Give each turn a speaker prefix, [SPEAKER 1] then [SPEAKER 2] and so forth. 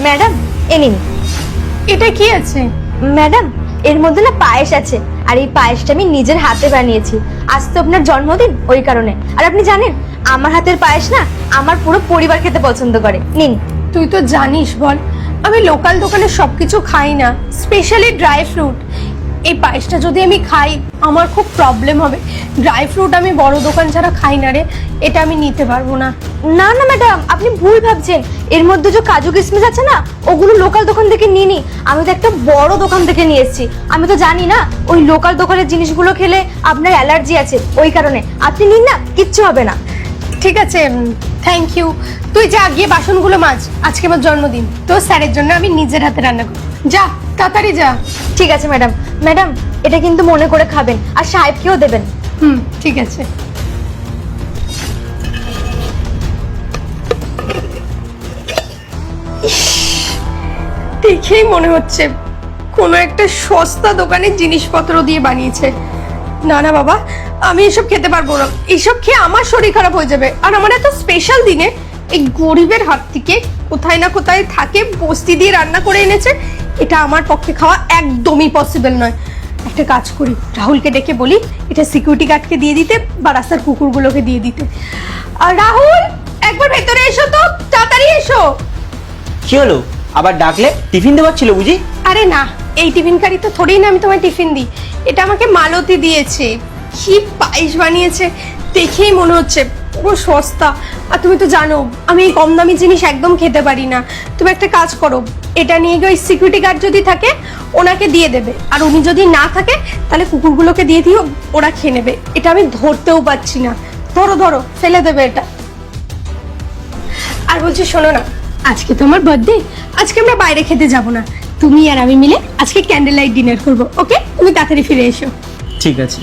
[SPEAKER 1] Madam এ নিন।
[SPEAKER 2] এটা কি আছে?
[SPEAKER 1] ম্যাডাম এর মধ্যে না পায়েস আছে, আর এই পায়েসটা আমি নিজের হাতে বানিয়েছি। আজ তো আপনার জন্মদিন, ওই কারণে। আর আপনি জানেন আমার হাতের পায়েস না আমার পুরো পরিবার খেতে পছন্দ করে। নিন।
[SPEAKER 2] তুই তো জানিস বল, আমি লোকাল দোকানে সবকিছু খাই না, স্পেশালি ড্রাই ফ্রুট। এই পায়েসটা যদি আমি খাই আমার খুব প্রবলেম হবে। ড্রাই ফ্রুট আমি বড় দোকান ছাড়া খাই না রে, এটা আমি নিতে পারবো না।
[SPEAKER 1] না না ম্যাডাম, আপনি ভুল ভাবছেন। এর মধ্যে যে কাজু কিশমিশ আছে না, ওগুলো লোকাল দোকান থেকে নিইনি, আমি তো একটা বড় দোকান থেকে নিয়ে এসেছি। আমি তো জানি না ওই লোকাল দোকানের জিনিসগুলো খেলে আপনার অ্যালার্জি আছে, ওই কারণে। আপনি নিন না, কিচ্ছু হবে না।
[SPEAKER 2] ঠিক আছে, থ্যাংক ইউ। তুই যা গিয়ে বাসনগুলো মাজ, আজকে আমার জন্মদিন, তোর স্যারের জন্য আমি নিজের হাতে রান্না করি। যা তাড়াতাড়ি যা।
[SPEAKER 1] ঠিক আছে ম্যাডাম। ম্যাডাম এটা কিন্তু মনে করে খাবেন, আর সাহেবকেও দেবেন।
[SPEAKER 2] ঠিক আছে। দেখেই মনে হচ্ছে কোনো একটা সস্তা দোকানের জিনিসপত্র দিয়ে বানিয়েছে। না না বাবা, আমি এসব খেতে পারবো না। এইসব খেয়ে আমার শরীর খারাপ হয়ে যাবে। আর আমার এত স্পেশাল দিনে এই গরিবের হাত থেকে কোথায় না কোথায় থাকে বস্তি দিয়ে রান্না করে এনেছে, এটা আমার পক্ষে খাওয়া একদমই পসিবল নয়। একটা কাজ করি, রাহুলকে ডেকে বলি এটা সিকিউরিটি গার্ডকে দিয়ে দিতে বা রাস্তার কুকুরগুলোকে দিয়ে দিতে। আর রাহুল, একবার ভেতরে এসো তো, তাড়াতাড়ি এসো।
[SPEAKER 3] কি হলো, আবার ডাকলে? টিফিন দেওয়ার ছিল বুঝি?
[SPEAKER 2] আরে না, এই টিফিন কারি তো থোড়েই না আমি তোমায় টিফিন দিই। এটা আমাকে মালতী দিয়েছে। কি পায়েস বানিয়েছে, দেখেই মনে হচ্ছে পুরো সস্তা। আর তুমি তো জানো আমি এই কম দামি জিনিস একদম খেতে পারি না। তুমি একটা কাজ করো, এটা নিয়ে গিয়ে ওই সিকিউরিটি গার্ড যদি থাকে ওনাকে দিয়ে দেবে, আর উনি যদি না থাকে তাহলে কুকুরগুলোকে দিয়ে দিও, ওরা খেয়ে নেবে। এটা আমি ধরতেও পারছি না। ধরো ধরো, ফেলে দেবে এটা। আর বলছি শোনো না, আজকে তো আমার বার্থডে, আজকে আমরা বাইরে খেতে যাব না, তুমি আর আমি মিলে আজকে ক্যান্ডেল লাইট ডিনার করবো। ওকে, তুমি তাড়াতাড়ি ফিরে এসো।
[SPEAKER 3] ঠিক আছে।